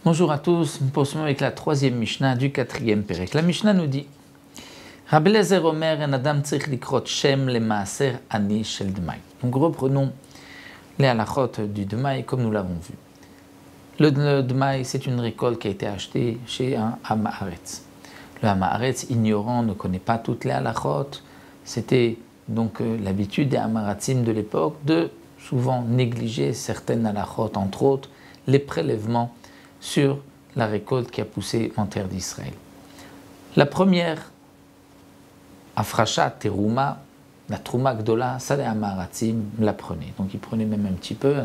Bonjour à tous, nous poursuivons avec la troisième Mishnah du quatrième Pérec. La Mishnah nous dit Rabbi Eliezer Omer en Adam tzrich likrot Shem le maaser ani shel dmai. Donc reprenons les halachot du dmai comme nous l'avons vu. Le dmai, c'est une récolte qui a été achetée chez un Hamaharetz. Le Hamaharetz, ignorant, ne connaît pas toutes les halachot. C'était donc l'habitude des Hamaratzim de l'époque de souvent négliger certaines halachot, entre autres les prélèvements sur la récolte qui a poussé en terre d'Israël. La première, Afrasha Teruma, la Trouma Gdola, ça les Hamaratzim la prenaient. Donc ils prenaient même un petit peu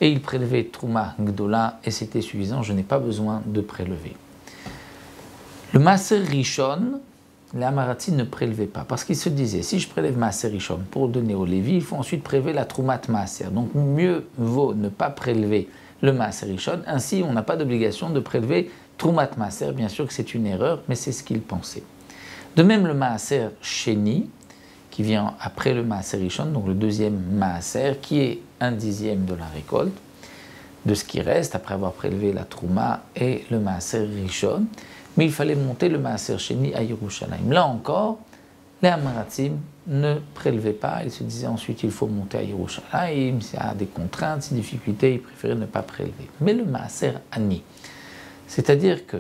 et ils prélevaient Trouma Gdola et c'était suffisant, je n'ai pas besoin de prélever. Le Maaser Rishon, les Hamaratzim ne prélevaient pas parce qu'ils se disaient si je prélève Maaser Rishon pour donner au Lévi, il faut ensuite prélever la Troumat Maaser. Donc mieux vaut ne pas prélever le Maaser Rishon, ainsi on n'a pas d'obligation de prélever Troumat Maaser, bien sûr que c'est une erreur, mais c'est ce qu'ils pensaient. De même le Maaser Sheni, qui vient après le Maaser Rishon, donc le deuxième Maaser, qui est 1/10 de la récolte, de ce qui reste après avoir prélevé la Trouma et le Maaser Rishon, mais il fallait monter le Maaser Sheni à Yerushalayim. Là encore, les Hamaratzim ne prélevaient pas, ils se disaient ensuite il faut monter à Yerushalayim, s'il y a des contraintes, des difficultés, ils préféraient ne pas prélever. Mais le Maaser Ani, c'est-à-dire que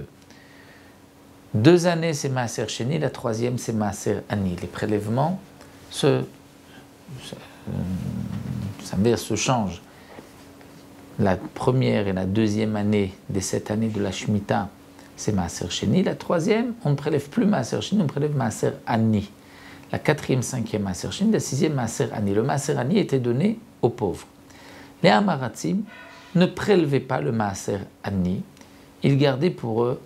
2 années c'est Maaser Sheni, la troisième c'est Maaser Ani. Les prélèvements se changent. La première et la deuxième année des 7 années de la Shemitah, c'est Maaser Sheni. La troisième, on ne prélève plus Maaser Sheni, on prélève Maaser Ani. La 4e, 5e Maaser Sheni, la 6e Maaser Ani. Le Maaser Ani était donné aux pauvres. Les Hamaratzim ne prélevaient pas le Maaser Ani, ils gardaient pour eux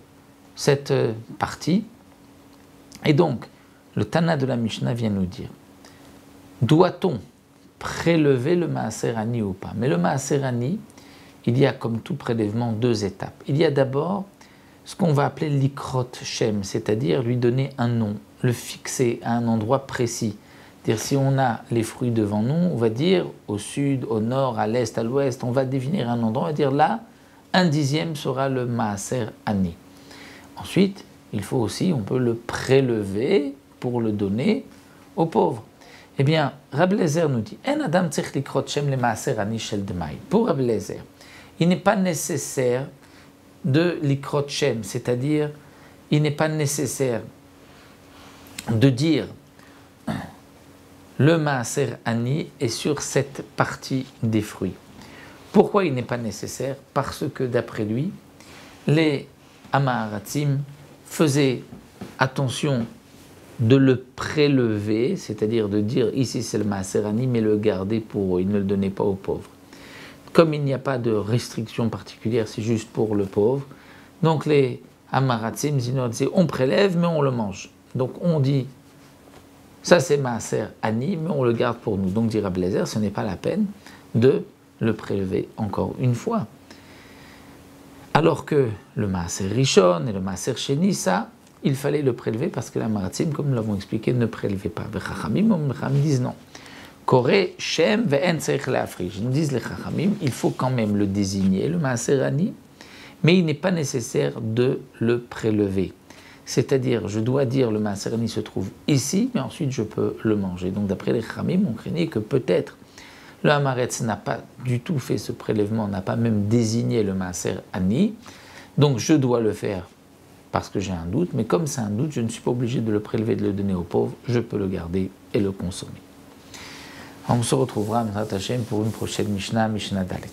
cette partie. Et donc, le Tana de la Mishnah vient nous dire, doit-on prélever le Maaser Ani ou pas? Mais le Maaser Ani, il y a comme tout prélèvement 2 étapes. Il y a d'abord ce qu'on va appeler l'ikrot shem, c'est-à-dire lui donner un nom, le fixer à un endroit précis. C'est-à-dire si on a les fruits devant nous, on va dire au sud, au nord, à l'est, à l'ouest, on va définir un endroit, on va dire là, 1/10 sera le Maaser Ani. Ensuite, il faut aussi, on peut le prélever pour le donner aux pauvres. Eh bien, Rabbi Eliezer nous dit, En Adam tzrich likrot Shem le Maaser Ani shel dmai. Pour Rabbi Eliezer, il n'est pas nécessaire de l'ikrot Shem, c'est-à-dire il n'est pas nécessaire de dire le Maaser Ani est sur cette partie des fruits. Pourquoi il n'est pas nécessaire? Parce que d'après lui, les Hamaratzim faisaient attention de le prélever, c'est-à-dire de dire ici c'est le Maaser Ani, mais le garder pour eux, ils ne le donnaient pas aux pauvres. Comme il n'y a pas de restriction particulière, c'est juste pour le pauvre, donc les Hamaratzim disaient on prélève mais on le mange. Donc on dit ça c'est Maaser Ani mais on le garde pour nous. Donc dit Rabbi Eliezer, ce n'est pas la peine de le prélever encore une fois. Alors que le Maaser Rishon et le Maaser Sheni, ça, il fallait le prélever parce que les Hamaratzim, comme nous l'avons expliqué, ne prélevaient pas. Les Chachamim disent non. Koré, Shem, ve'en tzrich le'afrish. Nous disent les Chachamim, il faut quand même le désigner, le Maaser Ani, mais il n'est pas nécessaire de le prélever. C'est-à-dire, je dois dire le Maaser Ani se trouve ici, mais ensuite je peux le manger. Donc d'après les Chachamim, on craignait que peut-être le Hamaretz n'a pas du tout fait ce prélèvement, n'a pas même désigné le Maaser Ani, donc je dois le faire parce que j'ai un doute, mais comme c'est un doute, je ne suis pas obligé de le prélever, de le donner aux pauvres, je peux le garder et le consommer. On se retrouvera, M'zrat Hashem, pour une prochaine Mishnah, Mishnah Dalet.